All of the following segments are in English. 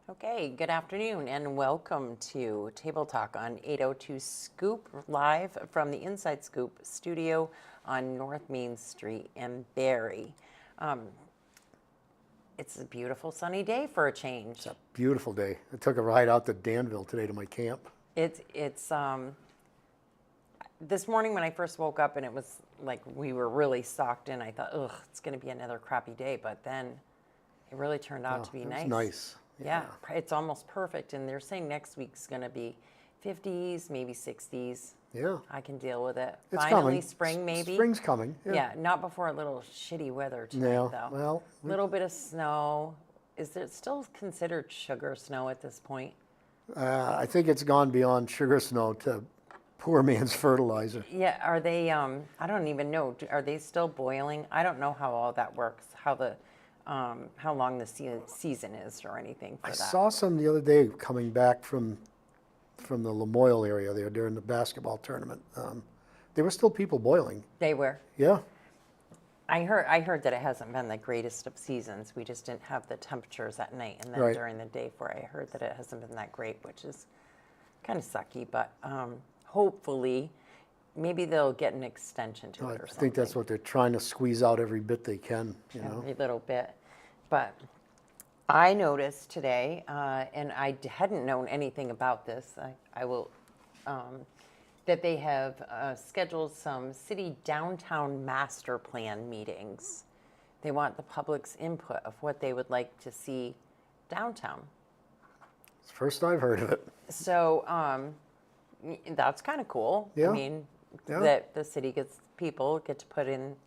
Okay, good afternoon and welcome to Table Talk on 802 Scoop, live from the Inside Scoop studio on North Main Street in Barrie. It's a beautiful sunny day for a change. It's a beautiful day. I took a ride out to Danville today to my camp. It's this morning when I first woke up and it was like we were really socked in, I thought, ugh, it's going to be another crappy day, but then it really turned out to be It was nice. nice. Yeah, it's almost perfect. And they're saying next week's going to be 50s, maybe 60s. Yeah. I can deal with it. It's Finally, coming. spring maybe. Spring's coming. Yeah, not before a little shitty weather tonight, Yeah, though. well, A little bit of snow. Is it still considered sugar snow at this point? I think it's gone beyond sugar snow to poor man's fertilizer. Yeah, are they, I don't even know, are they still boiling? I don't know how all that works, how long the season is or anything for I that. saw some the other day coming back from the Lamoille area there during the basketball tournament. There were still people boiling. They were. Yeah. I heard that it hasn't been the greatest of seasons. We just didn't have the temperatures at night, and then Right. during the day for it, I heard that it hasn't been that great, which is kind of sucky. But hopefully, maybe they'll get an extension to it or I something. think that's what they're trying to squeeze out every bit they can, you know. Every little bit. But I noticed today, and I hadn't known anything about this. I will. That they have scheduled some city downtown master plan meetings. They want the public's input of what they would like to see downtown. It's the first I've heard of it. So that's kind of cool. Yeah. I mean, Yeah. that the city people get to put in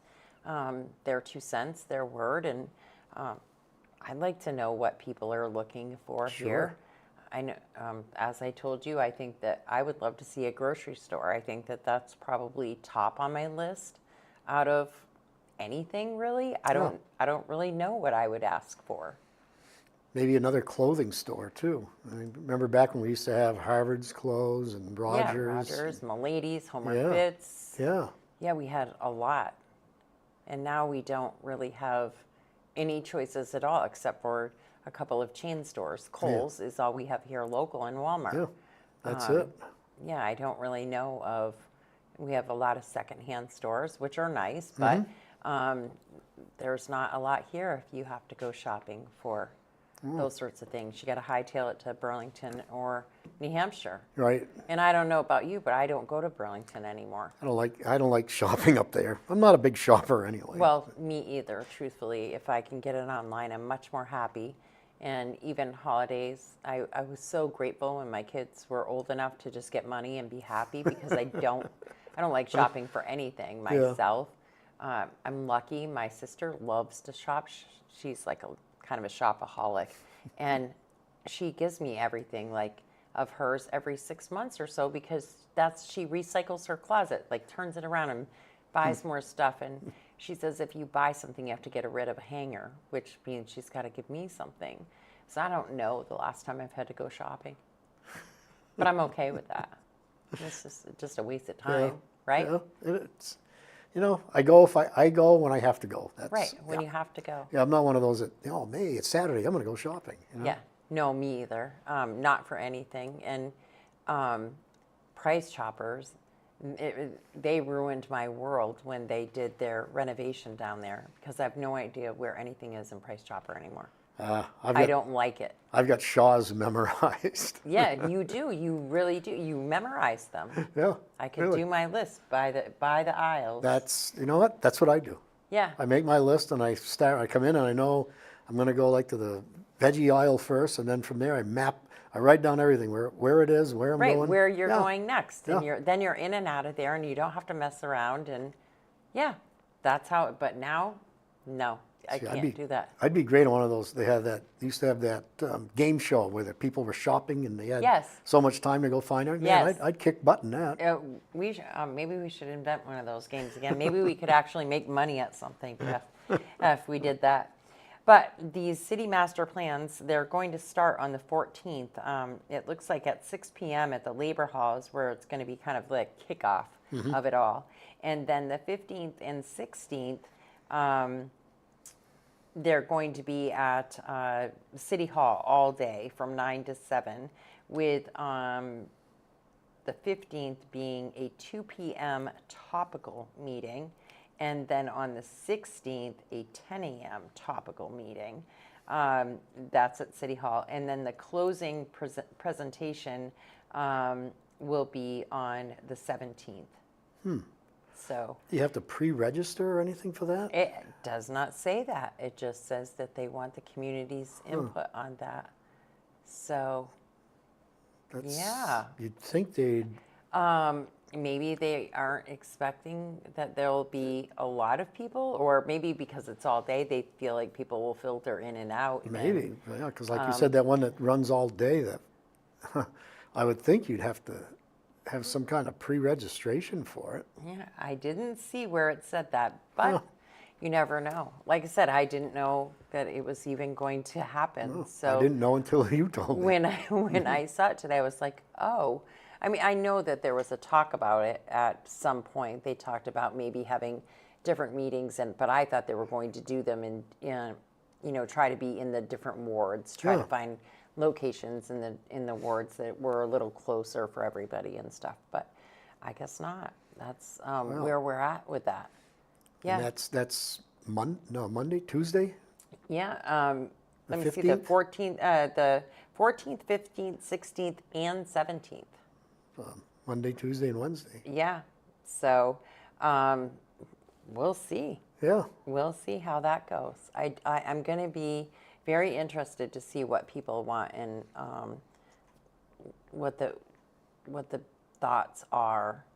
their 2 cents, their word, and I'd like to know what people are looking for Sure. here. I know, as I told you, I think that I would love to see a grocery store. I think that that's probably top on my list out of anything really. I don't really know what I would ask for. Maybe another clothing store too. I mean, remember back when we used to have Harvard's clothes and Rogers? Yeah, Rogers, Milady's, Homer Yeah. Fitz. Yeah. Yeah, we had a lot. And now we don't really have any choices at all except for a couple of chain stores. Kohl's is all we have here local, and Walmart. Yeah, that's it. Yeah, I don't really know of, we have a lot of secondhand stores, which are nice, but there's not a lot here if you have to go shopping for those sorts of things. You got to hightail it to Burlington or New Hampshire. Right. And I don't know about you, but I don't go to Burlington anymore. I don't like shopping up there. I'm not a big shopper anyway. Well, me either, truthfully. If I can get it online, I'm much more happy. And even holidays, I was so grateful when my kids were old enough to just get money and be happy, because I don't like shopping for anything myself. I'm lucky. My sister loves to shop. She's like a kind of a shopaholic, and she gives me everything like of hers every 6 months or so, because she recycles her closet, like turns it around and buys more stuff. And she says if you buy something, you have to get rid of a hanger, which means she's got to give me something. So I don't know the last time I've had to go shopping, but I'm okay with that. It's just a waste of time, right? Yeah, it's, you know, I go when I have to go. That's, Right, when you have to go. Yeah, I'm not one of those that, oh, May, it's Saturday, I'm going to go shopping. You know? Yeah, no, me either. Not for anything. And Price Choppers, they ruined my world when they did their renovation down there, because I have no idea where anything is in Price Chopper anymore. I don't like it. I've got Shaw's memorized. Yeah, you do. You really do. You memorize them. Yeah. I could really. do my list by the aisles. That's, you know what? That's what I do. Yeah. I make my list and I come in and I know I'm going to go like to the veggie aisle first, and then from there I write down everything, where it is, where I'm Right, going. where you're going next. And Yeah. then you're in and out of there, and you don't have to mess around. And yeah, that's how, but now, no, I See, can't do that. I'd be great on one of those. They used to have that game show where the people were shopping and they had Yes. so much time to go find it. Yes. Man, I'd kick butt in that. Maybe we should invent one of those games again. Maybe we could actually make money at something, Jeff, if we did that. But these city master plans, they're going to start on the 14th. It looks like at 6 p.m. at the Labor Hall is where it's going to be kind of the kickoff of it all. And then the 15th and 16th, they're going to be at City Hall all day from 9 to 7 with the 15th being a 2 p.m. topical meeting, and then on the 16th, a 10 a.m. topical meeting. That's at City Hall. And then the closing presentation will be on the 17th. So You have to pre-register or anything for that? it does not say that. It just says that they want the community's input on that. So, yeah. You'd think they'd, Maybe they aren't expecting that there'll be a lot of people, or maybe because it's all day, they feel like people will filter in and out. maybe, yeah, because like you said, that one that runs all day, that I would think you'd have to have some kind of pre-registration for it. Yeah, I didn't see where it said that, but you never know. Like I said, I didn't know that it was even going to happen. So I didn't know until you told me. when I saw it today, I was like, oh. I mean, I know that there was a talk about it at some point. They talked about maybe having different meetings, but I thought they were going to do them in try to be in the different wards, try to find locations in the wards that were a little closer for everybody and stuff. But I guess not. That's where we're at with that. Yeah. And that's Monday, Tuesday? Yeah. Let me see, 15th? the 14th, 15th, 16th, and 17th. Monday, Tuesday, and Wednesday. Yeah. So we'll see. Yeah. We'll see how that goes. I'm going to be very interested to see what people want and what the thoughts are,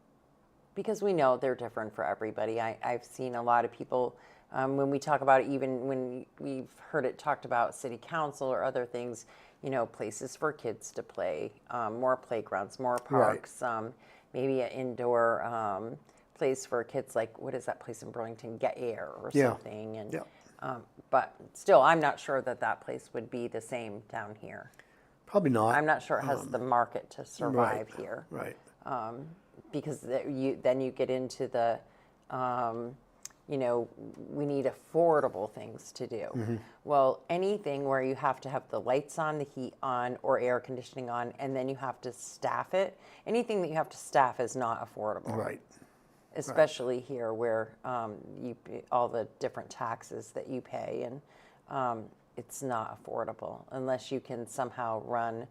because we know they're different for everybody. I've seen a lot of people when we talk about it, even when we've heard it talked about city council or other things, places for kids to play, more playgrounds, more parks, maybe an indoor place for kids, like, what is that place in Burlington, Get Air or something. And but still, I'm not sure that place would be the same down here. Probably not. I'm not sure it has the market to survive here. Right. Because then you get into the, we need affordable things to do. Well, anything where you have to have the lights on, the heat on, or air conditioning on, and then you have to staff it, anything that you have to staff is not affordable. Right. Especially here where all the different taxes that you pay, and it's not affordable unless you can somehow run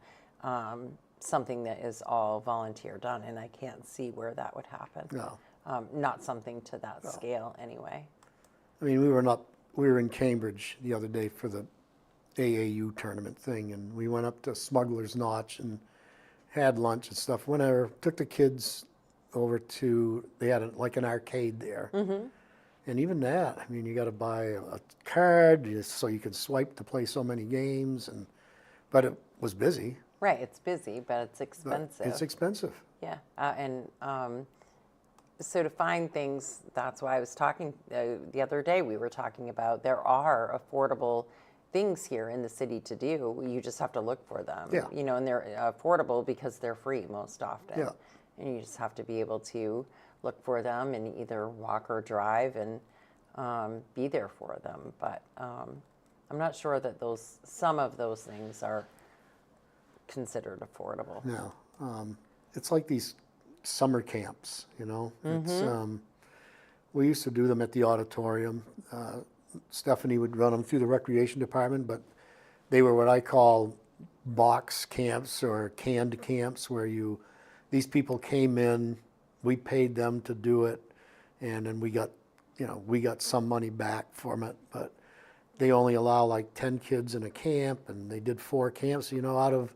something that is all volunteer done, and I can't see where that would happen. No. Not something to that scale anyway. I mean, we were in Cambridge the other day for the AAU tournament thing, and we went up to Smuggler's Notch and had lunch and stuff. Whenever took the kids over to, they had an arcade there. And even that, I mean, you got to buy a card so you can swipe to play so many games, but it was busy. Right, it's busy, but it's expensive. It's expensive. Yeah, and so to find things, that's why I was talking the other day, we were talking about there are affordable things here in the city to do. You just have to look for them. Yeah. And they're affordable because they're free most often. Yeah. And you just have to be able to look for them and either walk or drive and be there for them. But I'm not sure that some of those things are considered affordable. No. It's like these summer camps, It's, we used to do them at the auditorium. Stephanie would run them through the recreation department, but they were what I call box camps or canned camps, where these people came in, we paid them to do it, and then we got some money back from it, but they only allow like 10 kids in a camp, and they did 4 camps, out of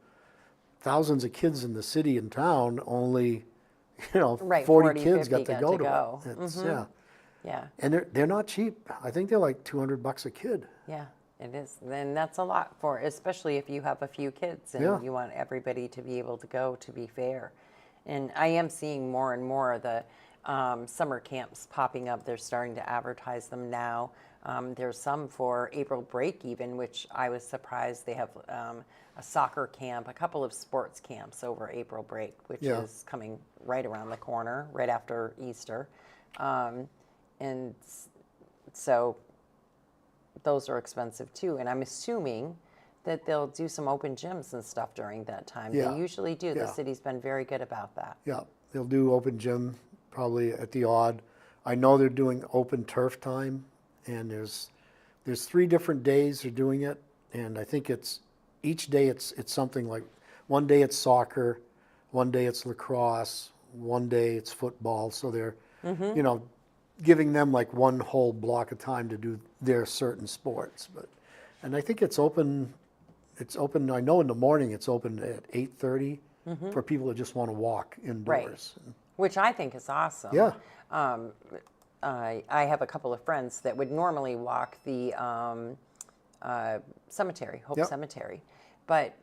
thousands of kids in the city and town, only, Right, 40 kids 50 got to go to go. it. It's, yeah. Yeah. And they're not cheap. I think they're like $200 a kid. Yeah, it is. Then that's a lot especially if you have a few kids and you want everybody to be able to go, to be fair. And I am seeing more and more of the summer camps popping up. They're starting to advertise them now. There's some for April break even, which I was surprised. They have a soccer camp, a couple of sports camps over April break, which is coming right around the corner, right after Easter. And so those are expensive too. And I'm assuming that they'll do some open gyms and stuff during that time. Yeah. They usually do. The Yeah. city's been very good about that. Yeah, they'll do open gym probably at the odd. I know they're doing open turf time, and there's 3 different days they're doing it, and I think each day it's something like, one day it's soccer, one day it's lacrosse, one day it's football. So they're you know, giving them like one whole block of time to do their certain sports. And I think it's open. It's open. I know in the morning it's open at 8:30 for people that just want to walk indoors. Right. Which I think is awesome. Yeah. I have a couple of friends that would normally walk the cemetery, Hope Yep. Cemetery, but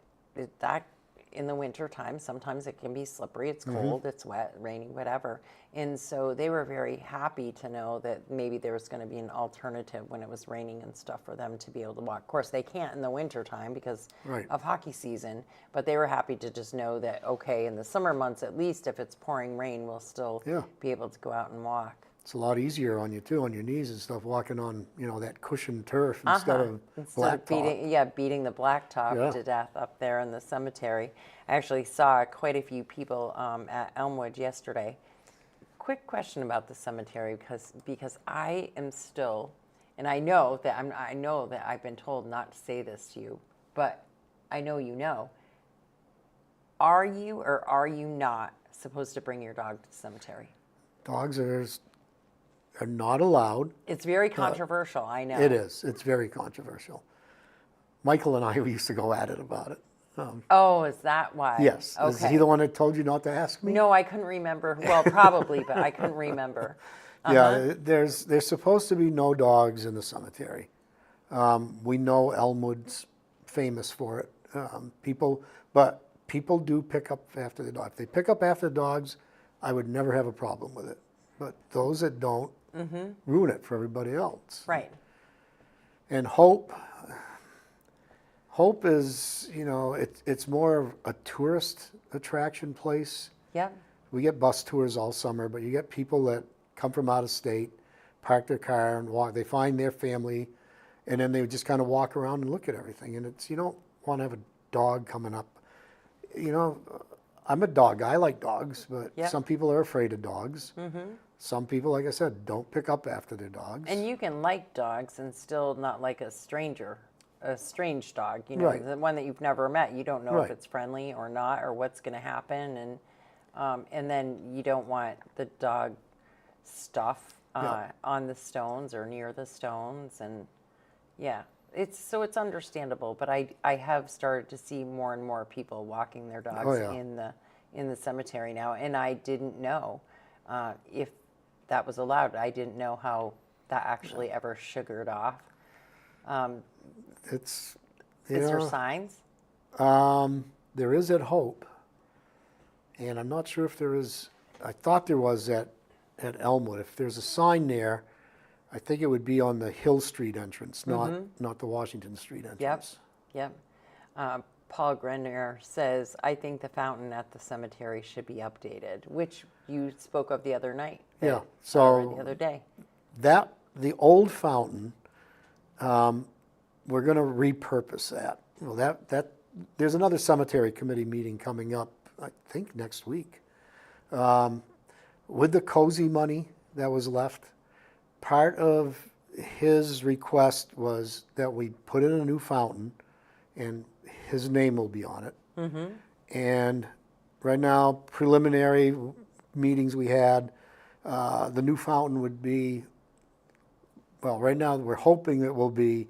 that in the winter time, sometimes it can be slippery, it's cold, it's wet, rainy, whatever. And so they were very happy to know that maybe there was going to be an alternative when it was raining and stuff for them to be able to walk. Of course, they can't in the winter time because Right. of hockey season, but they were happy to just know that, okay, in the summer months, at least if it's pouring rain, we'll still Yeah. be able to go out and walk. It's a lot easier on you too, on your knees and stuff, walking on, that cushioned turf instead of blacktop. beating the blacktop Yeah. to death up there in the cemetery. I actually saw quite a few people at Elmwood yesterday. Quick question about the cemetery, because I am still, and I know that I've been told not to say this to you, but I know you know. Are you or are you not supposed to bring your dog to the cemetery? Dogs are not allowed. It's very controversial, I know. It is. It's very controversial. Michael and I, we used to go at it about it. Oh, is that why? Yes. Okay. Is he the one that told you not to ask me? No, I couldn't remember. Well, probably, but I couldn't remember. Yeah, there's supposed to be no dogs in the cemetery. We know Elmwood's famous for it. But people do pick up after the dog. If they pick up after the dogs, I would never have a problem with it. But those that don't ruin it for everybody else. Right. And Hope is, it's more of a tourist attraction place. Yep. We get bus tours all summer, but you get people that come from out of state, park their car and walk. They find their family, and then they just kind of walk around and look at everything. And you don't want to have a dog coming up. I'm a dog guy. I like dogs, but Yep. some people are afraid of dogs. Some people, like I said, don't pick up after their dogs. And you can like dogs and still not like a strange dog, Right. the one that you've never met. You don't know Right. if it's friendly or not, or what's going to happen, and then you don't want the dog stuff Yeah. on the stones or near the stones, and yeah, it's understandable. But I have started to see more and more people walking their dogs Oh, yeah. in the cemetery now, and I didn't know if that was allowed. I didn't know how that actually ever sugared off. It's, Is there signs? there is at Hope, and I'm not sure if there is. I thought there was at Elmwood. If there's a sign there, I think it would be on the Hill Street entrance, not the Washington Street entrance. Yep. Paul Grenier says, I think the fountain at the cemetery should be updated, which you spoke of the other night. Yeah. or So the other day. the old fountain, we're going to repurpose that. Well, there's another cemetery committee meeting coming up, I think next week. With the cozy money that was left, part of his request was that we put in a new fountain, and his name will be on it. And right now, preliminary meetings we had, the new fountain would be, well, right now we're hoping it will be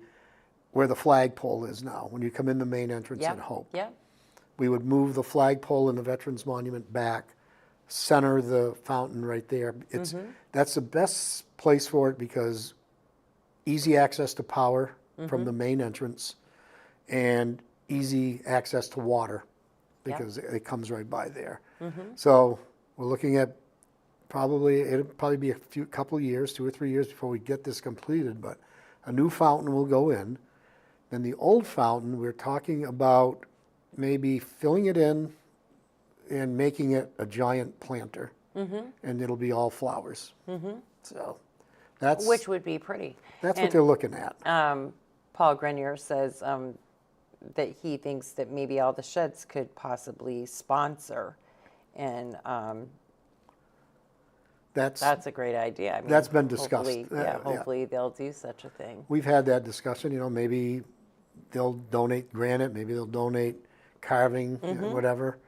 where the flagpole is now, when you come in the main entrance at Hope. Yep. We would move the flagpole in the Veterans Monument back, center the fountain right there. That's the best place for it because easy access to power from the main entrance and easy access to water because it comes right by there. So we're looking at it'll probably be couple of years, 2 or 3 years before we get this completed, but a new fountain will go in. Then the old fountain, we're talking about maybe filling it in and making it a giant planter, and it'll be all flowers. So that's Which would be pretty. what And, they're looking at. Paul Grenier says that he thinks that maybe all the sheds could possibly sponsor, and that's a great idea. I mean, that's been discussed. Hopefully, hopefully they'll do such a thing. We've had that discussion, maybe they'll donate granite, maybe they'll donate carving, whatever.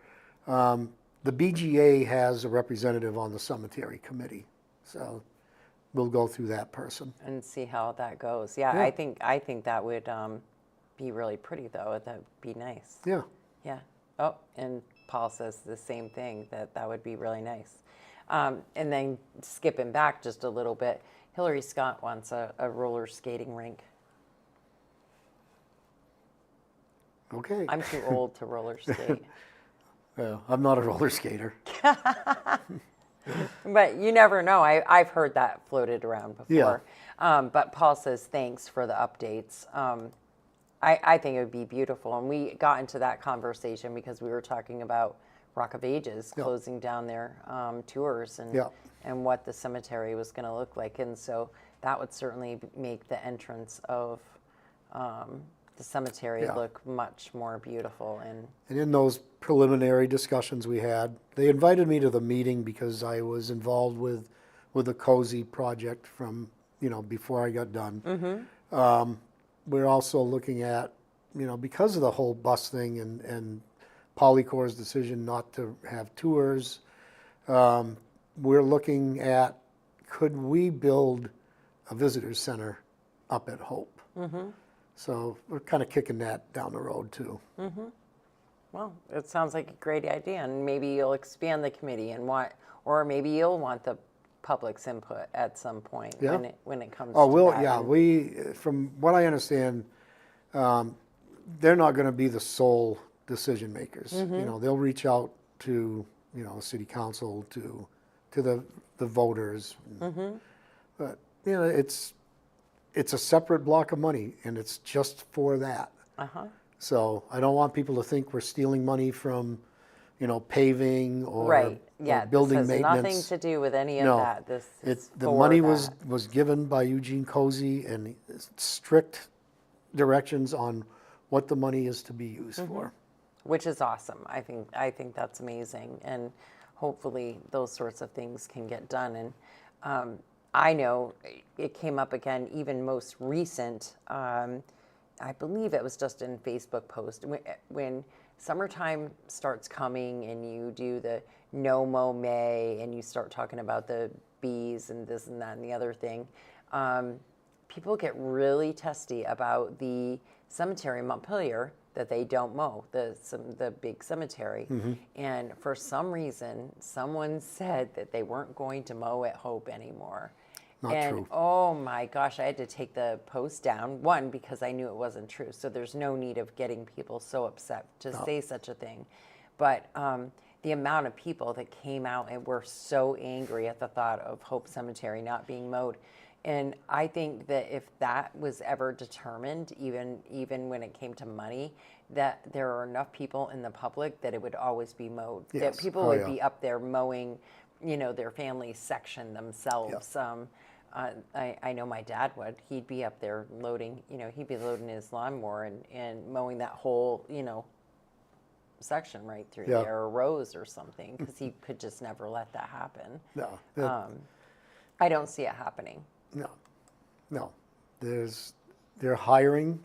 The BGA has a representative on the cemetery committee, so we'll go through that person. And see how that goes. Yeah. I think that would be really pretty, though. That'd be nice. Yeah. Yeah. Oh, and Paul says the same thing, that would be really nice. And then skipping back just a little bit, Hillary Scott wants a roller skating rink. Okay. I'm too old to roller skate. I'm not a roller skater. But you never know. I've heard that floated around before. Yeah. But Paul says thanks for the updates. I think it would be beautiful. And we got into that conversation because we were talking about Rock of Ages closing down their tours and what the cemetery was going to look like. And so that would certainly make the entrance of the cemetery look much more beautiful. And in those preliminary discussions we had, they invited me to the meeting because I was involved with the Cozy project from, before I got done. We're also looking at, because of the whole bus thing and Polycorp's decision not to have tours, we're looking at, could we build a visitor's center up at Hope? So we're kind of kicking that down the road too. Well, it sounds like a great idea, and maybe you'll expand the committee or maybe you'll want the public's input at some point when it comes. Oh, to that. we, from what I understand, they're not going to be the sole decision makers. They'll reach out to city council, to the voters, but it's a separate block of money, and it's just for that. So I don't want people to think we're stealing money from, paving or, right. or building this has maintenance. Nothing to do with any of that. The money was given by Eugene Cozy, and strict directions on what the money is to be used for. Which is awesome. I think that's amazing, and hopefully those sorts of things can get done. And I know it came up again, even most recent. I believe it was just in Facebook post when summertime starts coming and you do the no mow May and you start talking about the bees and this and that and the other thing. People get really testy about the cemetery in Montpelier that they don't mow, the big cemetery. And for some reason, someone said that they weren't going to mow at Hope anymore. Not true. Oh my gosh, I had to take the post down, one, because I knew it wasn't true. So there's no need of getting people so upset to say such a thing. But the amount of people that came out and were so angry at the thought of Hope Cemetery not being mowed. And I think that if that was ever determined, even when it came to money, that there are enough people in the public that it would always be mowed. Yes. That people would be up there mowing, their family section themselves. I know my dad would. He'd be up there loading, he'd be loading his lawnmower and mowing that whole, section right through there, or rows or something, because he could just never let that happen. No. I don't see it happening. No. They're hiring.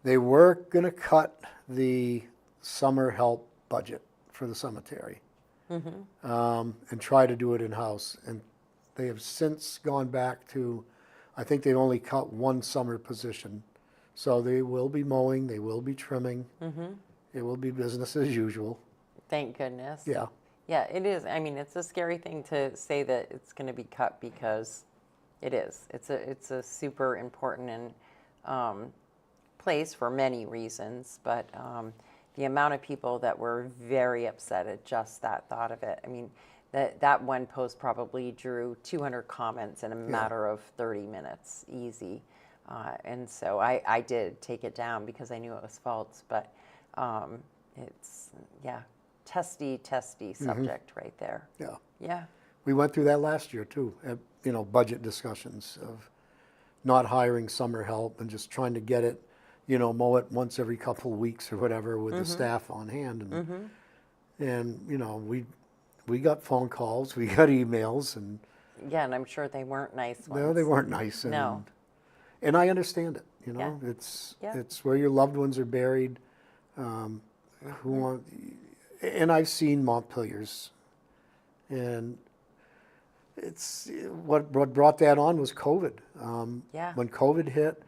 They were going to cut the summer help budget for the cemetery and try to do it in-house. And they have since gone back to, I think they only cut one summer position. So they will be mowing, they will be trimming. It will be business as usual. Thank goodness. Yeah. Yeah, it is. I mean, it's a scary thing to say that it's going to be cut, because it is. It's a super important and place for many reasons, but the amount of people that were very upset at just that thought of it. I mean, that one post probably drew 200 comments in a matter of 30 minutes, easy. And so I did take it down because I knew it was false, but it's, testy subject right there. Yeah. Yeah. We went through that last year too, at, budget discussions of not hiring summer help and just trying to get it, mow it once every couple of weeks or whatever with the staff on hand. And we got phone calls, we got emails, and Yeah, and I'm sure they weren't nice ones. no, they weren't nice. No. And I understand it. Yeah. It's Yeah. it's where your loved ones are buried. Who want? And I've seen Montpeliers, and it's what brought that on was COVID. Yeah. When COVID hit,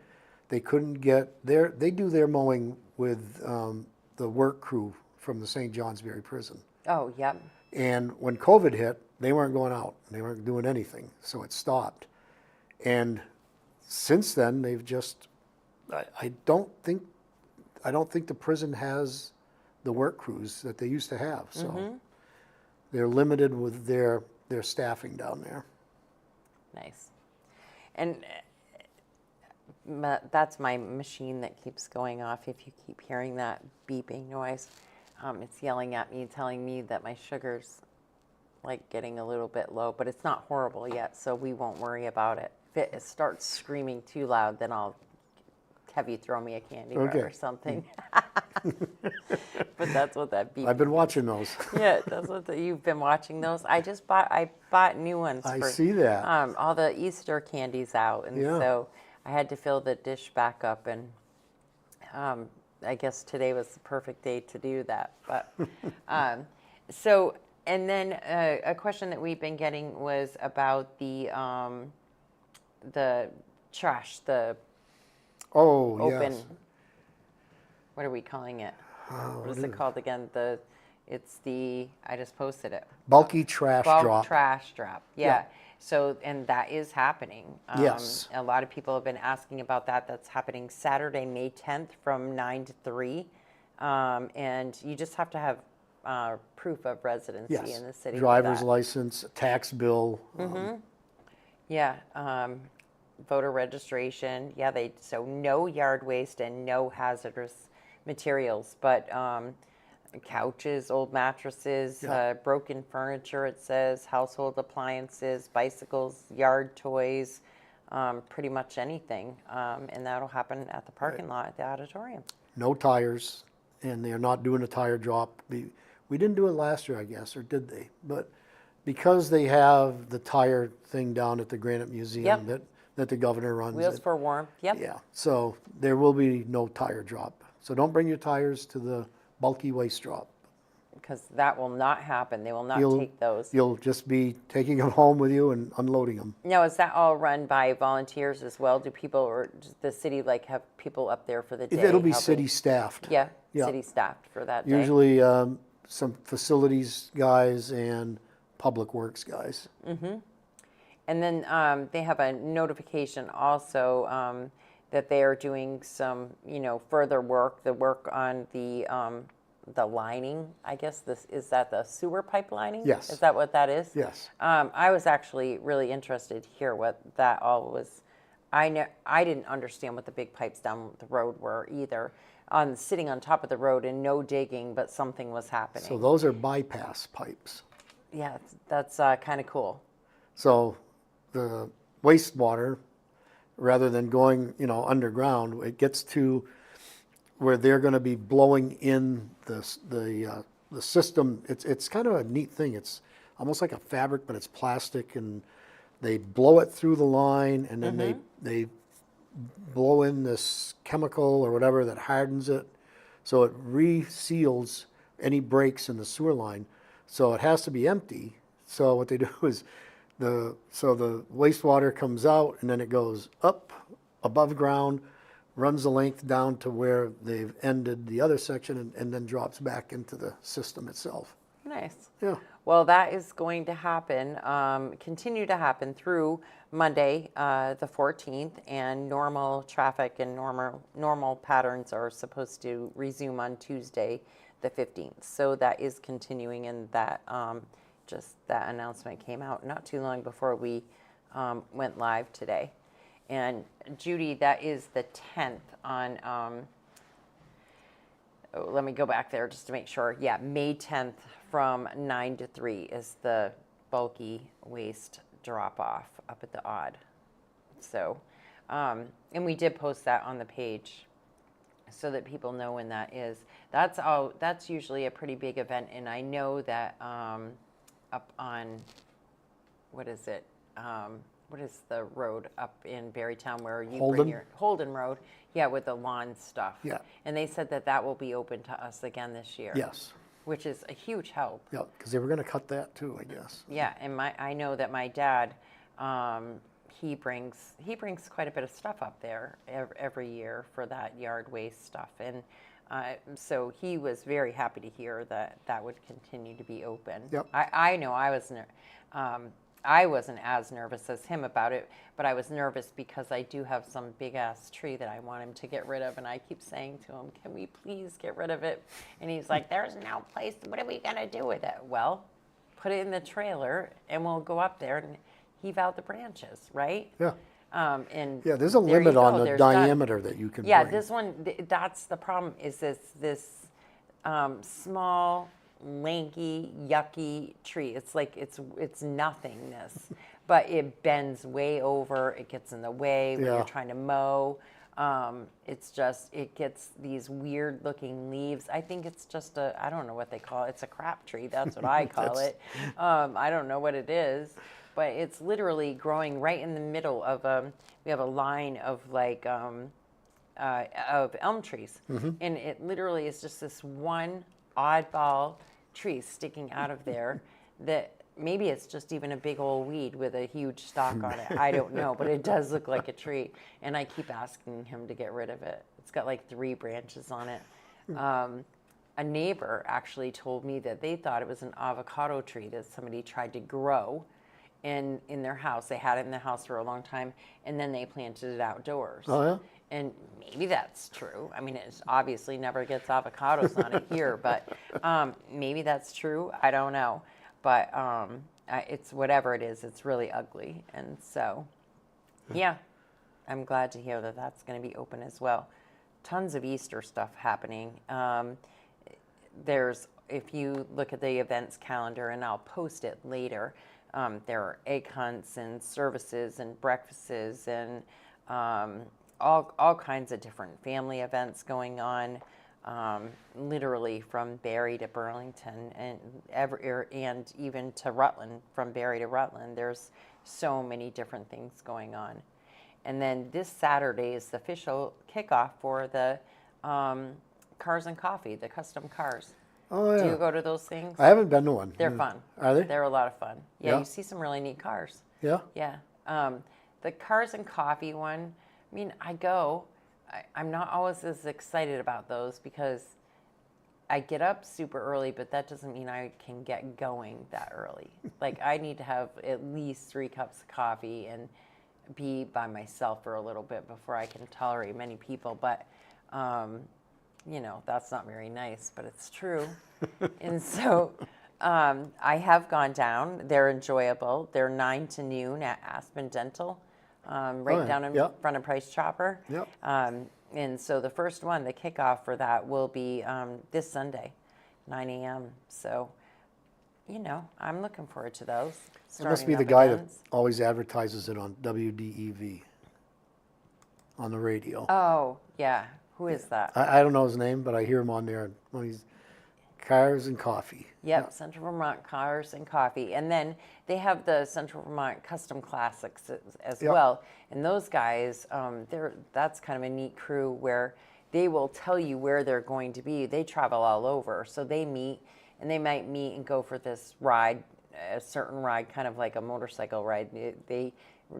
they couldn't get their. They do their mowing with the work crew from the St. Johnsbury prison. Oh, yep. And when COVID hit, they weren't going out. They weren't doing anything, so it stopped. And since then, they've just. I don't think the prison has the work crews that they used to have. So they're limited with their staffing down there. Nice. And that's my machine that keeps going off. If you keep hearing that beeping noise, it's yelling at me, telling me that my sugar's like getting a little bit low, but it's not horrible yet, so we won't worry about it. If it starts screaming too loud, then I'll have you throw me a candy bar or something. But that's what that beep. I've been watching those. Yeah, that's what you've been watching those. I bought new ones. I see that. All the Easter candies out, and so I had to fill the dish back up, and I guess today was the perfect day to do that. But so, and then a question that we've been getting was about the trash, the open. Yes. What are we calling it? What is it called again? It's the, I just posted it. Bulky trash Bulk drop. trash drop. Yeah. So, and that is happening. Yes. A lot of people have been asking about that. That's happening Saturday, May 10th from 9 to 3. And you just have to have proof of residency in the city. Driver's license, tax bill. Yeah. Voter registration. Yeah, so no yard waste and no hazardous materials, but couches, old mattresses, broken furniture, it says, household appliances, bicycles, yard toys, pretty much anything. And that'll happen at the parking lot at the auditorium. No tires, and they're not doing a tire drop. We didn't do it last year, I guess, or did they? But because they have the tire thing down at the Granite Museum that the governor runs. Wheels for warmth, yep. Yeah, so there will be no tire drop. So don't bring your tires to the bulky waste drop. Because that will not happen. They will not take those. You'll just be taking them home with you and unloading them. Now, is that all run by volunteers as well? Do people, or does the city have people up there for the day? It'll be helping? city staffed. Yeah, city staffed for that day. Usually some facilities guys and public works guys. And then they have a notification also that they are doing some, further work. The work on the lining. I guess is that the sewer pipe lining? Yes. Is that what that is? Yes. I was actually really interested to hear what that all was. I didn't understand what the big pipes down the road were either. Sitting on top of the road and no digging, but something was happening. So those are bypass pipes. Yeah, that's kind of cool. So the wastewater, rather than going, underground, it gets to where they're going to be blowing in the system. It's kind of a neat thing. It's almost like a fabric, but it's plastic, and they blow it through the line, and then they blow in this chemical or whatever that hardens it, so it reseals any breaks in the sewer line. So it has to be empty. So what they do is the wastewater comes out, and then it goes up above ground, runs the length down to where they've ended the other section, and then drops back into the system itself. Nice. Yeah. Well, that is going to happen, continue to happen through Monday, the 14th, and normal traffic and normal patterns are supposed to resume on Tuesday, the 15th. So that is continuing, and that just that announcement came out not too long before we went live today. And Judy, that is the 10th on, let me go back there just to make sure. Yeah, May 10th from 9 to 3 is the bulky waste drop off up at the Odd. So And we did post that on the page so that people know when that is. That's usually a pretty big event, and I know that up on, what is it? What is the road up in Barrytown where you Holden? bring your Holden Road? Yeah, with the lawn stuff. Yeah. And they said that that will be open to us again this year. Yes. Which is a huge help. Yeah, because they were going to cut that too, I guess. Yeah, and I know that my dad, he brings quite a bit of stuff up there every year for that yard waste stuff, and so he was very happy to hear that that would continue to be open. Yep. I know I wasn't as nervous as him about it, but I was nervous because I do have some big ass tree that I want him to get rid of, and I keep saying to him, "Can we please get rid of it?" And he's like, "There's no place. What are we gonna do with it?" Well, put it in the trailer, and we'll go up there and heave out the branches, right? Yeah. And Yeah, there's a there you limit on go. the There's done. diameter that you can Yeah, bring. this one, that's the problem, is this small, lanky, yucky tree. It's like, it's nothingness, but it bends way over, it gets in the way when Yeah. you're trying to mow. It gets these weird looking leaves. I think it's just I don't know what they call it. It's a crap tree, that's what I call it. I don't know what it is, but it's literally growing right in the middle of, we have a line of like, of elm trees. And it literally is just this one oddball tree sticking out of there that maybe it's just even a big old weed with a huge stalk on it. I don't know, but it does look like a tree. And I keep asking him to get rid of it. It's got like 3 branches on it. A neighbor actually told me that they thought it was an avocado tree that somebody tried to grow in their house. They had it in the house for a long time, and then they planted it outdoors. Oh, yeah? And maybe that's true. I mean, it obviously never gets avocados on it here, but maybe that's true. I don't know. But it's whatever it is, it's really ugly. And so, yeah, I'm glad to hear that that's going to be open as well. Tons of Easter stuff happening. If you look at the events calendar, and I'll post it later, there are egg hunts and services and breakfasts and all kinds of different family events going on, literally from Barrie to Burlington and even to Rutland. From Barrie to Rutland, there's so many different things going on. And then this Saturday is the official kickoff for the Cars and Coffee, the custom cars. Oh, yeah. Do you go to those things? I haven't been to one. They're Yeah. fun. Are they? They're a lot of fun. Yeah, Yeah. you see some really neat cars. Yeah? Yeah. The Cars and Coffee one, I mean, I'm not always as excited about those because I get up super early, but that doesn't mean I can get going that early. Like, I need to have at least 3 cups of coffee and be by myself for a little bit before I can tolerate many people. But, that's not very nice, but it's true. And so I have gone down. They're enjoyable. They're 9 to noon at Aspen Dental, right down in front of Price Chopper. Yep. And so the first one, the kickoff for that will be this Sunday, 9 a.m. So, I'm looking forward to those. It must be Starting the up guy events. that always advertises it on WDEV on the radio. Oh, yeah. Who is that? I don't know his name, but I hear him on there when he's Cars and Coffee. Yep, Central Vermont Cars and Coffee. And then they have the Central Vermont Custom Classics as Yep. well. And those guys, that's kind of a neat crew where they will tell you where they're going to be. They travel all over. So they meet, and they might meet and go for this ride, a certain ride, kind of like a motorcycle ride. They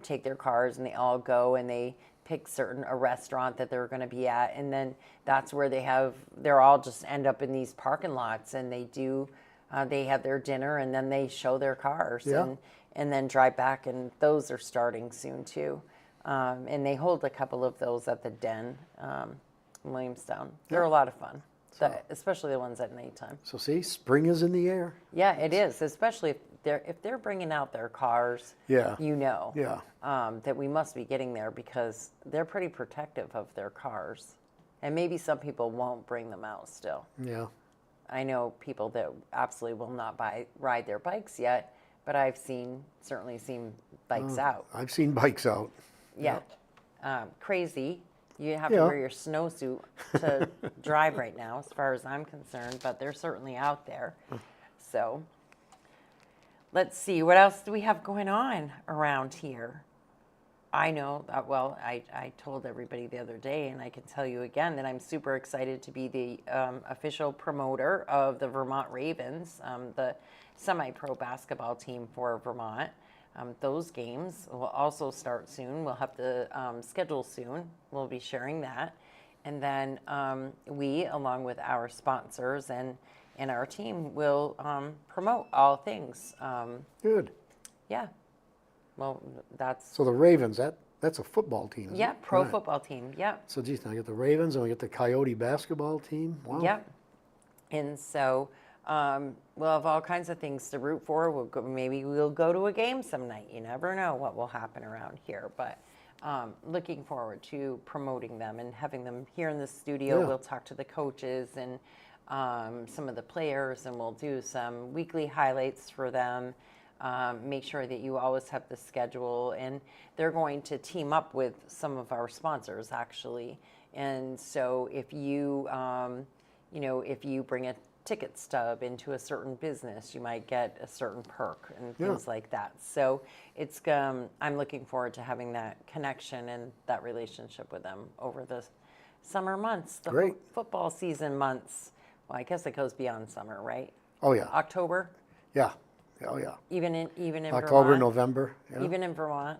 take their cars and they all go and they pick a restaurant that they're going to be at, and then that's where they're all just end up in these parking lots, and they have their dinner, and then they show their cars, Yeah. and then drive back, and those are starting soon too. And they hold a couple of those at the Den in Williamstown. They're a lot of fun, especially the ones at nighttime. So see, spring is in the air. Yeah, it is, especially if they're bringing out their cars. Yeah. Yeah. That we must be getting there because they're pretty protective of their cars, and maybe some people won't bring them out still. Yeah. I know people that absolutely will not ride their bikes yet, but I've certainly seen bikes out. I've seen bikes out. Yeah. crazy. You have to Yeah. wear your snowsuit to drive right now, as far as I'm concerned, but they're certainly out there. So let's see, what else do we have going on around here? I know that, well, I told everybody the other day, and I can tell you again, that I'm super excited to be the official promoter of the Vermont Ravens, the semi-pro basketball team for Vermont. Those games will also start soon. We'll have the schedule soon. We'll be sharing that. And then we, along with our sponsors and our team, will promote all things. Good. Yeah. Well, that's, So the Ravens, that's a football team, isn't yeah, it? pro Right. football team. Yeah. So geez, now we get the Ravens and we get the Coyote basketball team. Wow. Yeah. And so we'll have all kinds of things to root for. Maybe we'll go to a game some night. You never know what will happen around here. But looking forward to promoting them and having them here in the studio. Yeah. We'll talk to the coaches and some of the players, and we'll do some weekly highlights for them. Make sure that you always have the schedule, and they're going to team up with some of our sponsors, actually. And so if you, if you bring a ticket stub into a certain business, you might get a certain perk and things like that. So it's, I'm looking forward to having that connection and that relationship with them over the summer months, the Great. football season months. Well, I guess it goes beyond summer, right? Oh yeah. October, Yeah. Oh yeah. even in October, Vermont, November. Yeah. even in Vermont.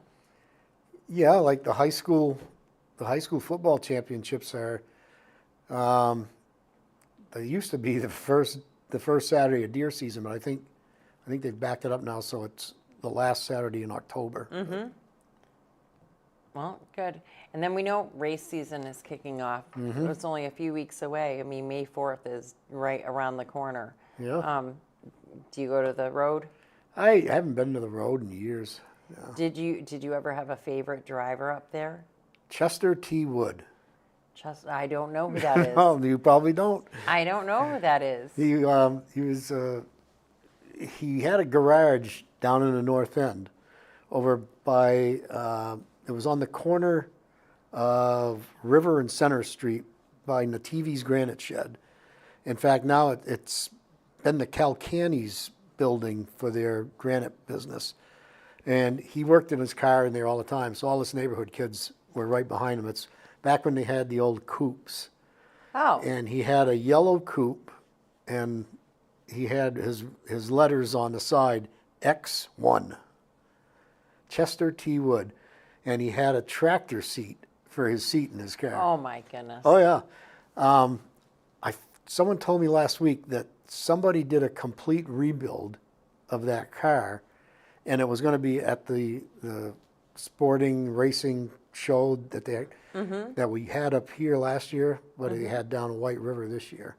Yeah, like the high school football championships are. They used to be the first Saturday of deer season, but I think they've backed it up now, so it's the last Saturday in October. Mm-hmm. Well, good. And then we know race season is kicking off. It's only a few weeks away. I mean, May 4th is right around the corner. Yeah. Do you go to the road? I haven't been to the road in years. Yeah. Did you ever have a favorite driver up there? Chester T. Wood. I don't know who that is. Oh, you probably don't. I don't know who that is. He had a garage down in the North End, over by it was on the corner of River and Center Street by Nativi's Granite Shed. In fact, now it's been the Calcanis building for their granite business. And he worked in his car in there all the time, so all his neighborhood kids were right behind him. It's back when they had the old coupes. Oh. And he had a yellow coupe, and he had his letters on the side, X1, Chester T. Wood. And he had a tractor seat for his seat in his car. Oh my goodness. Oh, yeah. Someone told me last week that somebody did a complete rebuild of that car, and it was going to be at the sporting racing show that we had up here last year, but they had down in White River this year.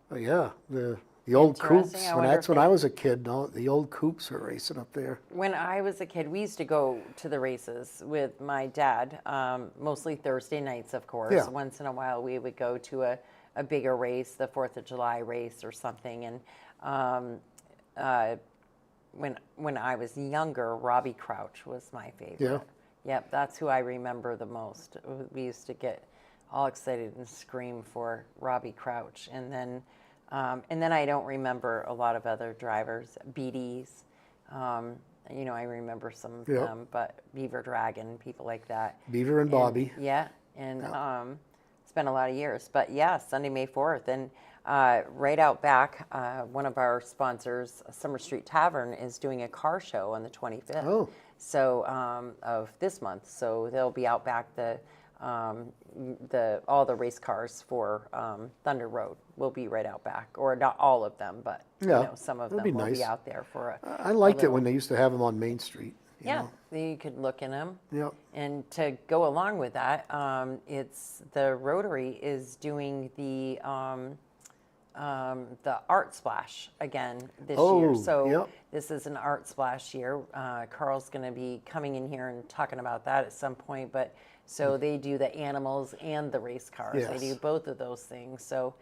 But yeah, the old Interesting. coupes. I When wonder that's if when they- I was a kid, the old coupes were racing up there. When I was a kid, we used to go to the races with my dad, mostly Thursday nights, of course. Yeah. Once in a while, we would go to a bigger race, the 4th of July race or something. And when I was younger, Robbie Crouch was my favorite. Yeah. Yep, that's who I remember the most. We used to get all excited and scream for Robbie Crouch. And then I don't remember a lot of other drivers. Beatties, I remember some of Yep. them, but Beaver Dragon, people like that. Beaver and Bobby. Yeah, and it's been a lot of years. But yeah, Sunday, May 4th. And right out back, one of our sponsors, Summer Street Tavern, is doing a car show on the 25th. Oh. So of this month. So they'll be out back all the race cars for Thunder Road will be right out back, or not all of them, but Yeah, some of that'd them be will nice. be out there for I liked it little- when they used to have them on Main Street. You yeah, know? you could look in them. Yep. And to go along with that, it's the Rotary is doing the Art Splash again this year. Oh, So yep. this is an Art Splash year. Carl's going to be coming in here and talking about that at some point. But so they do the animals and the race cars. Yes. They do both of those things. So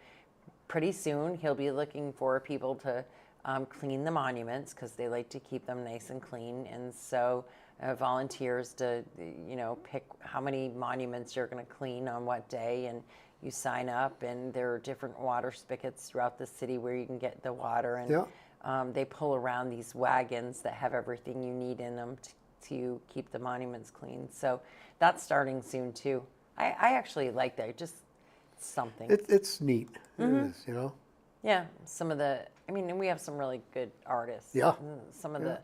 pretty soon he'll be looking for people to clean the monuments because they like to keep them nice and clean. And so volunteers to, pick how many monuments you're going to clean on what day, and you sign up, and there are different water spigots throughout the city where you can get the water, and Yeah. they pull around these wagons that have everything you need in them to keep the monuments clean. So that's starting soon too. I actually like that. Just something. It's neat. It is, Yeah, and we have some really good artists. Yeah. Some of the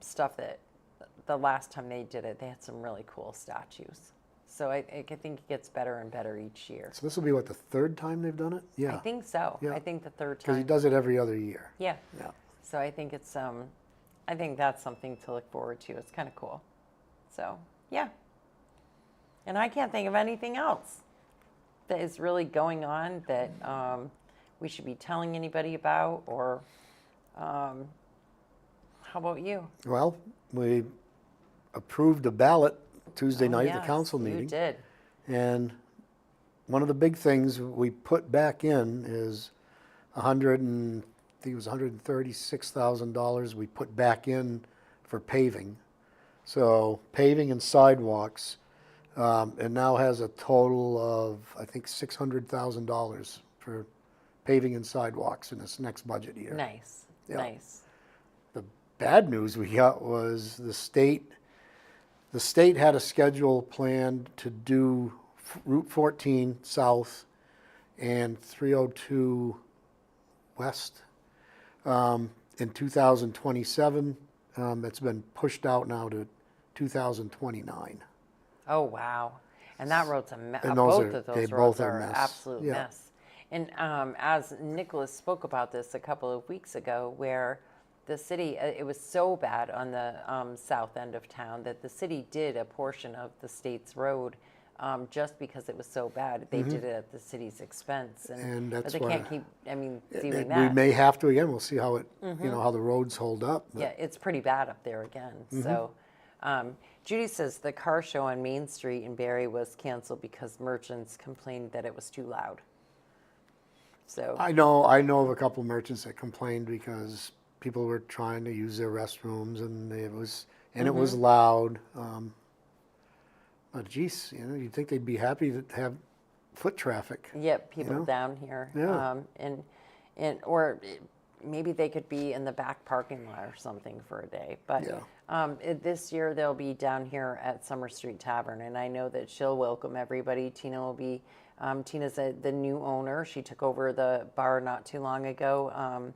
stuff that the last time they did it, they had some really cool statues. So I think it gets better and better each year. So this will be what, the third time they've done it? Yeah. I think so. Yeah. I think the third Because time. he does it every other year. Yeah. Yeah. So I think I think that's something to look forward to. It's kind of cool. So, yeah. And I can't think of anything else that is really going on that we should be telling anybody about, or how about you? Well, we approved a ballot Tuesday night at Yes, the council you meeting. did. And one of the big things we put back in is I think it was $136,000 we put back in for paving. So paving and sidewalks, it now has a total of, I think, $600,000 for paving and sidewalks in this next budget year. Nice. Yeah. Nice. The bad news we got was the state had a schedule planned to do Route 14 south and 302 west in 2027. It's been pushed out now to 2029. Oh, wow. And that road's a mess. And Both of they those both roads are are a mess. absolute Yeah. mess. And as Nicholas spoke about this a couple of weeks ago, where the city, it was so bad on the south end of town that the city did a portion of the state's road just because it was so bad. They did it at the city's expense. And that's but they why can't keep, doing We that. may have to again. We'll see how it, how the roads hold up. But Yeah, it's pretty bad up there again. So Judy says the car show on Main Street in Barrie was canceled because merchants complained that it was too loud. So I know of a couple merchants that complained because people were trying to use their restrooms and it was loud. But geez, you'd think they'd be happy to have foot traffic. yep, people down here. Yeah. Or maybe they could be in the back parking lot or something for a day. But this year they'll be down here at Summer Street Tavern, and I know that she'll welcome everybody. Tina will be. Tina's the new owner. She took over the bar not too long ago.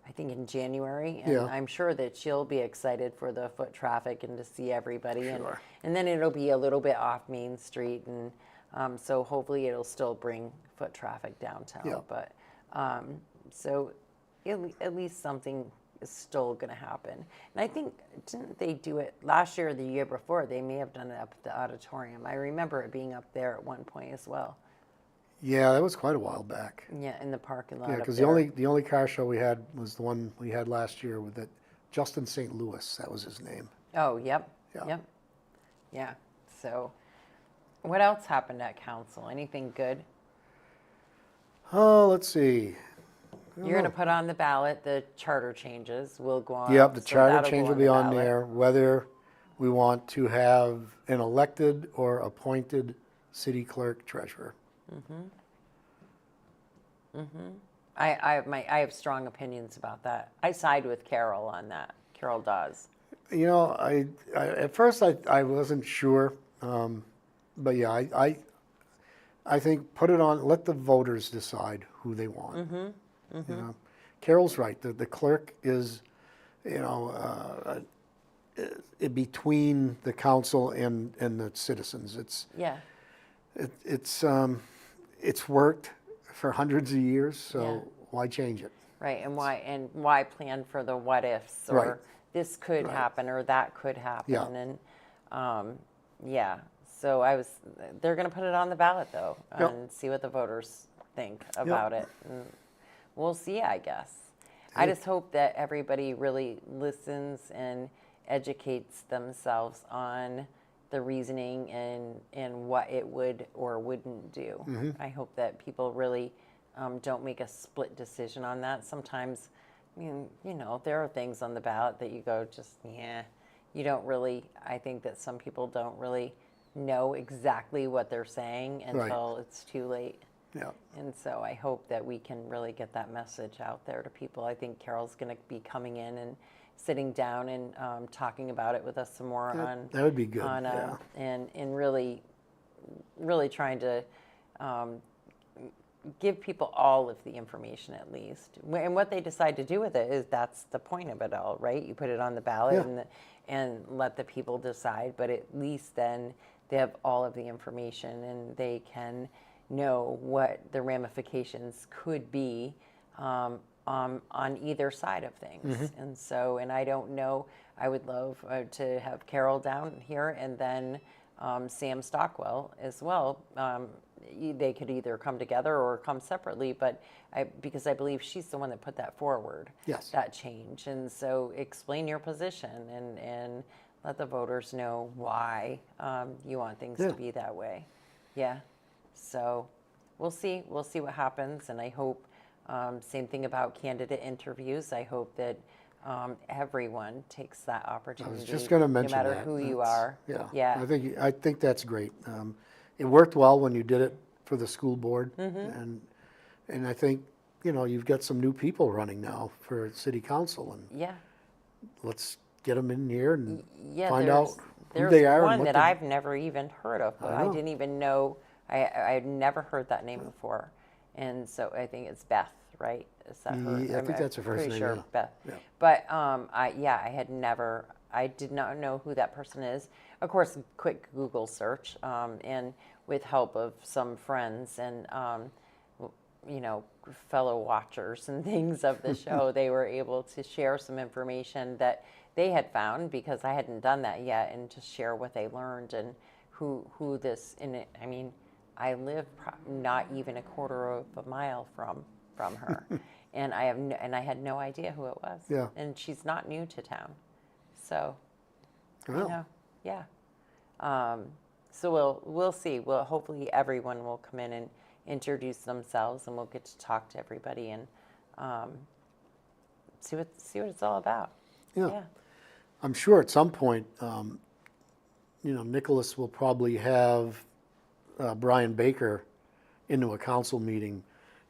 I think in January, and Yeah. I'm sure that she'll be excited for the foot traffic and to see everybody. Sure. And then it'll be a little bit off Main Street, and so hopefully it'll still bring foot traffic downtown. Yeah. But so at least something is still going to happen. And I think, didn't they do it last year or the year before? They may have done it up at the auditorium. I remember it being up there at one point as well. Yeah, that was quite a while back. Yeah, in the parking lot. Yeah, up because there. the only car show we had was the one we had last year with that Justin St. Louis. That was his name. Oh, yep. Yeah. Yep. Yeah. So, what else happened at council? Anything good? Oh, let's see. You're going to put on the ballot the charter changes. Will go on. Yep, the so charter that'll change go will on be the on ballot. there, whether we want to have an elected or appointed city clerk treasurer. I have strong opinions about that. I side with Carol on that. Carol does. I at first I wasn't sure, but yeah, I think put it on. Let the voters decide who they want. Carol's right. The clerk is, between the council and the citizens. It's worked for hundreds of years, so Yeah. why change it? Right, and why plan for the what ifs, or Right. this could Right. happen or that could happen. Yeah. And so they're going to put it on the ballot though, Yep. and see what the voters think about it. And we'll see, I guess. I just hope that everybody really listens and educates themselves on the reasoning and what it would or wouldn't do. I hope that people really don't make a split decision on that. Sometimes, there are things on the ballot that you go, just, you don't really, I think that some people don't really know exactly what they're saying until it's too late. Yeah. And so I hope that we can really get that message out there to people. I think Carol's going to be coming in and sitting down and talking about it with us some more That would be good. and really trying to give people all of the information at least. And what they decide to do with it is that's the point of it all, right? You put it on the ballot and let the people decide, but at least then they have all of the information and they can know what the ramifications could be on either side of things. And so, and I don't know, I would love to have Carol down here and then Sam Stockwell as well. They could either come together or come separately, but because I believe she's the one that put that forward, that change. And so explain your position and let the voters know why you want things to be that way. Yeah. So we'll see what happens. And I hope, same thing about candidate interviews. I hope that everyone takes that opportunity. I was just going to mention no matter that. who you are. Yeah. I think that's great. It worked well when you did it for the school board, and I think you've got some new people running now for city council, and let's get them in here and find out who they are. There's one and what that I've never even heard of. I didn't even know. I had never heard that name before, and so I think it's Beth, right? Is that her? I think that's her first pretty name. Sure, Yeah. Beth. Yeah. But I had never. I did not know who that person is. Of course, quick Google search, and with help of some friends and fellow watchers and things of the show, they were able to share some information that they had found because I hadn't done that yet, and to share what they learned and who this. I mean, I live not even a quarter of a mile from her, and I had no idea who it was. Yeah. And she's not new to town, so Well. yeah. So we'll see. Well, hopefully everyone will come in and introduce themselves, and we'll get to talk to everybody and see what it's all about. Yeah. I'm sure at some point, Nicholas will probably have Brian Baker into a council meeting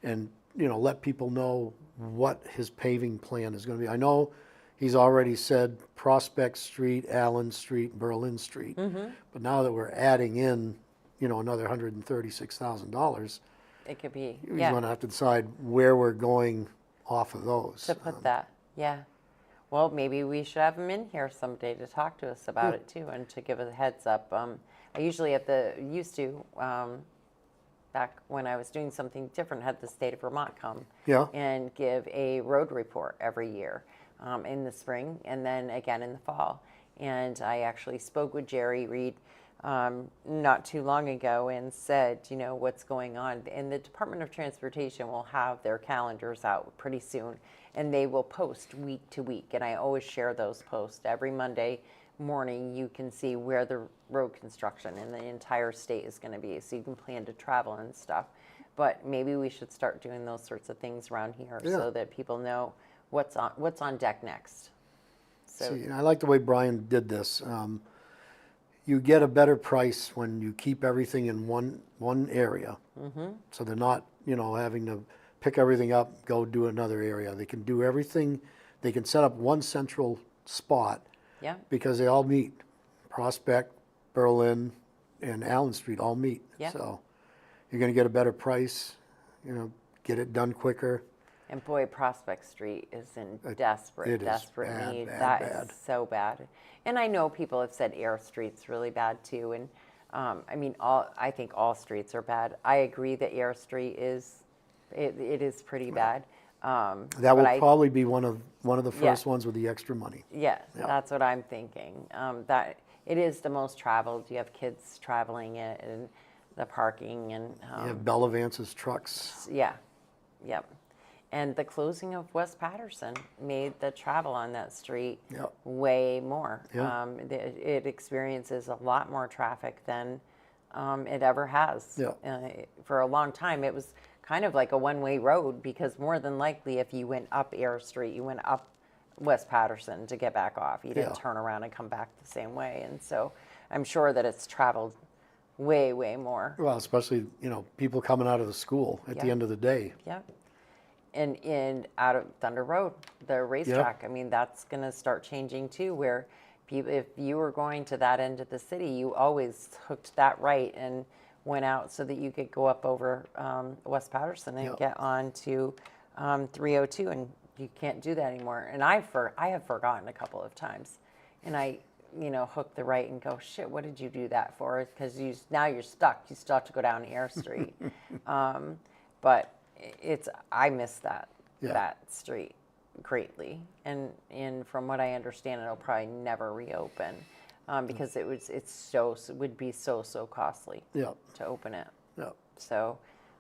and, let people know what his paving plan is going to be. I know he's already said Prospect Street, Allen Street, Berlin Street. But now that we're adding in, another $136,000, It could be. he's going to have to decide where we're going off of those. To put that. Yeah. Well, maybe we should have him in here someday to talk to us about it too, and to give us a heads up. I usually back when I was doing something different, had the state of Vermont come and give a road report every year in the spring and then again in the fall. And I actually spoke with Jerry Reed not too long ago and said, what's going on. And the Department of Transportation will have their calendars out pretty soon, and they will post week to week. And I always share those posts. Every Monday morning, you can see where the road construction in the entire state is going to be, so you can plan to travel and stuff. But maybe we should start doing those sorts of things around here so that people know what's on deck next. So See, I like the way Brian did this. You get a better price when you keep everything in one area. So they're not, having to pick everything up, go do another area. They can do everything. They can set up one central spot because they all meet. Prospect, Berlin, and Allen Street all meet. So you're going to get a better price, get it done quicker. And boy, Prospect Street is in desperate bad, need. bad, That bad. is so bad. And I know people have said Air Street's really bad too. And I think all streets are bad. I agree that Air Street is pretty bad. That will probably be one of the first ones with the extra money. Yeah, that's what I'm thinking. That it is the most traveled. You have kids traveling it, and the parking, and You have Bellevance's trucks. Yep. And the closing of West Patterson made the travel on that street way more. It experiences a lot more traffic than it ever has. For a long time, it was kind of like a one-way road, because more than likely, if you went up Air Street, you went up West Patterson to get back off. You didn't Yeah. turn around and come back the same way. And so I'm sure that it's traveled way, way more. Well, especially, people coming out of the school at the Yeah. end of the day. Yep. And out of Thunder Road, the racetrack, I mean, that's going to start changing too, where people, if you were going to that end of the city, you always hooked that right and went out so that you could go up over West Patterson and Yep. get on to 302, and you can't do that anymore. And I have forgotten a couple of times, and I hook the right and go, shit, what did you do that for? Because now you're stuck. You still have to go down Air Street. But I miss that Yeah. that street greatly, and from what I understand, it'll probably never reopen because it would be so costly Yeah. to open it. Yeah. So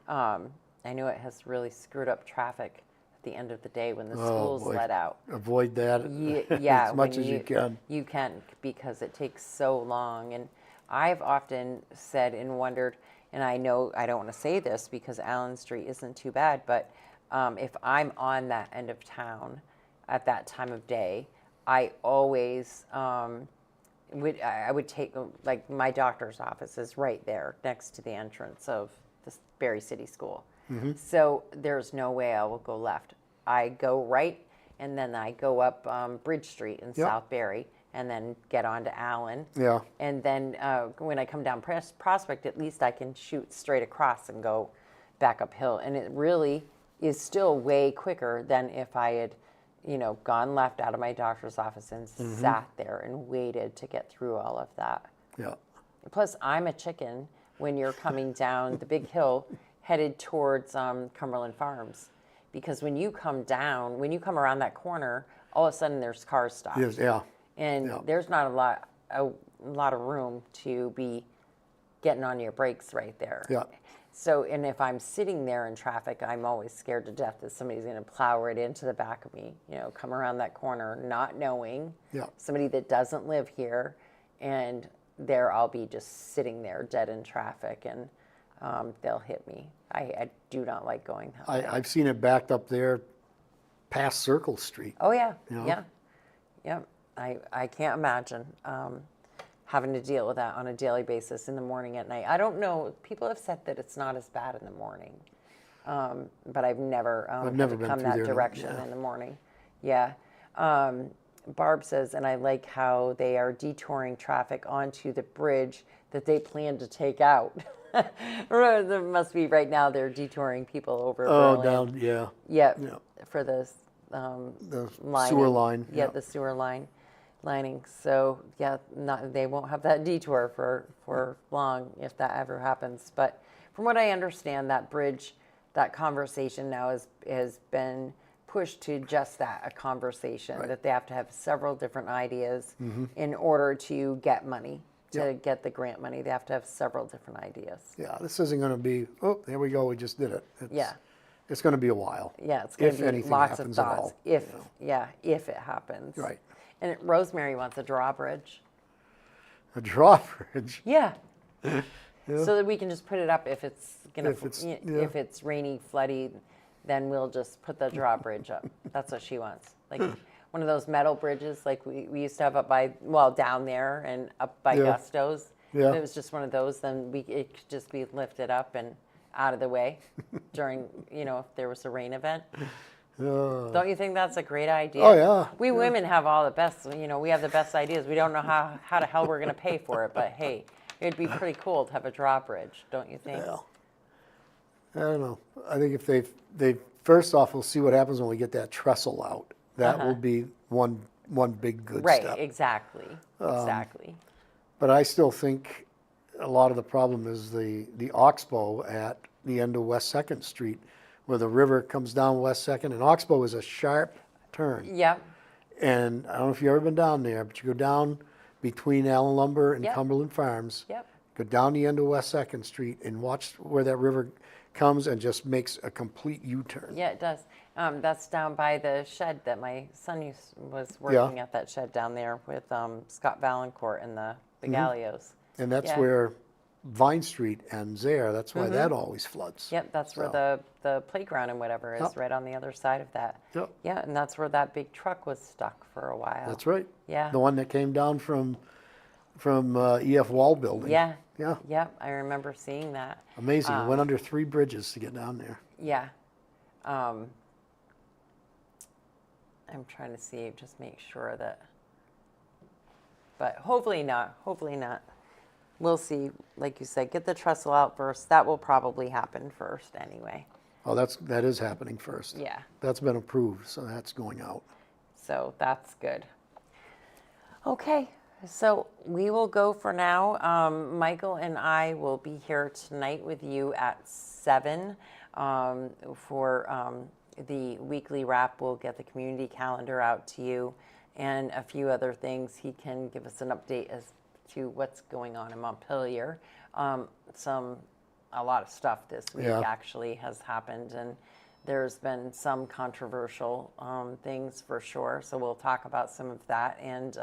I know it has really screwed up traffic at the end of the day when the Oh, schools boy. let out. Avoid that Yeah, as much when as you can. You can, because it takes so long. And I've often said and wondered, and I know I don't want to say this because Allen Street isn't too bad, but if I'm on that end of town at that time of day, I always would take, like, my doctor's office is right there next to the entrance of the Berry City School. So there's no way I will go left. I go right, and then I go up Bridge Street in Yep. South Berry, and then get onto Allen. Yeah. And then when I come down Prospect, at least I can shoot straight across and go back uphill. And it really is still way quicker than if I had, gone left out of my doctor's office and sat there and waited to get through all of that. Yeah. Plus, I'm a chicken when you're coming down the big hill headed towards Cumberland Farms. Because when you come around that corner, all of a sudden there's cars stopped. Yes, yeah. And Yeah. there's not a lot of room to be getting on your brakes right there. Yeah. So, and if I'm sitting there in traffic, I'm always scared to death that somebody's going to plow right into the back of me, come around that corner, not knowing Yeah. somebody that doesn't live here. And there I'll be just sitting there dead in traffic, and they'll hit me. I do not like going that way. I've seen it backed up there past Circle Street. Oh, yeah. You know? Yeah. Yep. I can't imagine having to deal with that on a daily basis in the morning, at night. I don't know. People have said that it's not as bad in the morning, but I've never never had to been come through that there, no. direction Yeah. in the morning. Yeah. Barb says, and I like how they are detouring traffic onto the bridge that they plan to take out. There must be right now they're detouring people over Oh, Berlin. down, yeah. Yep. Yeah. For the The lining. sewer line. Yeah, the sewer lining. So yeah, they won't have that detour for long if that ever happens. But from what I understand, that bridge, that conversation now has been pushed to just that, a conversation, Right. that they have to have several different ideas in order to get money, to Yep. get the grant money. They have to have several different ideas. Yeah, this isn't going to be, oh, there we go, we just did it. Yeah. It's going to be a while. Yeah, it's going If to be anything lots of happens at thoughts. all, If if it happens. Right. And Rosemary wants a drawbridge. A drawbridge. Yeah. So that we can just put it up if it's gonna If it's- if it's rainy, floody, then we'll just put the drawbridge up. That's what she wants. Like one of those metal bridges like we used to have up by down there and up by Yeah. Gusto's. Yeah. If it was just one of those, then it could just be lifted up and out of the way during, if there was a rain event. Don't you think that's a great idea? Oh, yeah. We women have all the best, we have the best ideas. We don't know how the hell we're going to pay for it, but hey, it'd be pretty cool to have a drawbridge, don't you think? Yeah. I don't know. I think if they first off, we'll see what happens when we get that trestle out. That will be one big good Right, step. exactly. Exactly. But I still think a lot of the problem is the Oxbow at the end of West 2nd Street, where the river comes down West 2nd, and Oxbow is a sharp turn. Yep. And I don't know if you've ever been down there, but you go down between Allen Lumber and Yep. Cumberland Farms, Yep. go down the end of West 2nd Street and watch where that river comes and just makes a complete U-turn. Yeah, it does. That's down by the shed that my son was working at, that shed down there with Scott Valancourt and the Gallios. And that's Yeah. where Vine Street ends there. That's why that always floods. Yep, that's where So, the playground and whatever is, Yep. right on the other side of that. Yep. Yeah, and that's where that big truck was stuck for a while. That's right. Yeah. The one that came down from EF Wall Building. Yeah. Yeah. Yep, I remember seeing that. Amazing. It went under 3 bridges to get down there. Yeah. I'm trying to see, just make sure that, but hopefully not. Hopefully not. We'll see. Like you said, get the trestle out first. That will probably happen first anyway. Oh, that is happening first. Yeah. That's been approved, so that's going out. So that's good. Okay, so we will go for now. Michael and I will be here tonight with you at 7 for the weekly wrap. We'll get the community calendar out to you and a few other things. He can give us an update as to what's going on in Montpelier. A lot of stuff this week actually has happened, and there's been some controversial things for sure. So we'll talk about some of that, and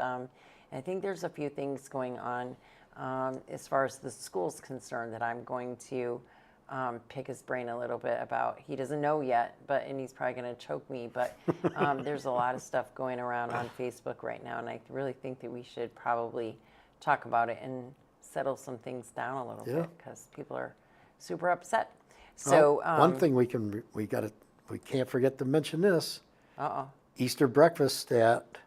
I think there's a few things going on as far as the school's concerned that I'm going to pick his brain a little bit about. He doesn't know yet, and he's probably going to choke me, but there's a lot of stuff going around on Facebook right now, and I really think that we should probably talk about it and settle some things down a little bit, because people are super upset. So one thing we can't forget to mention this. Easter breakfast at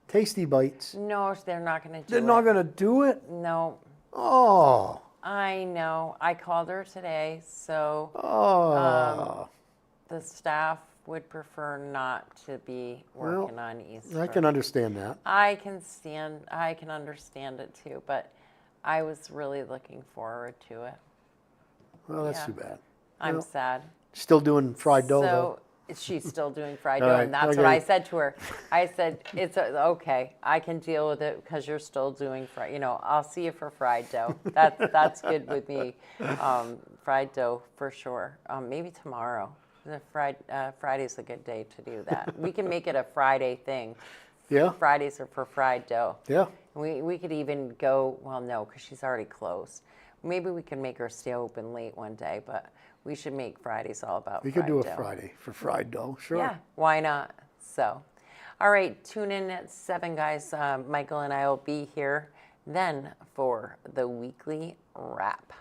Tasty Bites. No, they're not going to do They're it. not going to do it? No, Oh. I know. I called her today, so Oh. the staff would prefer not to be working on Easter. I can understand that. I can understand it too, but I was really looking forward to it. Well, that's too bad. I'm sad. Still doing fried dough, though? So she's still doing fried All dough, right, and that's what I said to her. I said, it's okay. I can deal with it because you're still doing fried. I'll see you for fried dough. That's good with me. Fried dough for sure. Maybe tomorrow. Friday's a good day to do that. We can make it a Friday thing. Yeah. Fridays are for fried dough. Yeah. We could even go, well, no, because she's already closed. Maybe we can make her stay open late one day, but we should make Fridays all about We fried could do a dough. Friday for fried dough, sure. Yeah, why not? So, all right, tune in at 7, guys. Michael and I will be here then for the weekly wrap.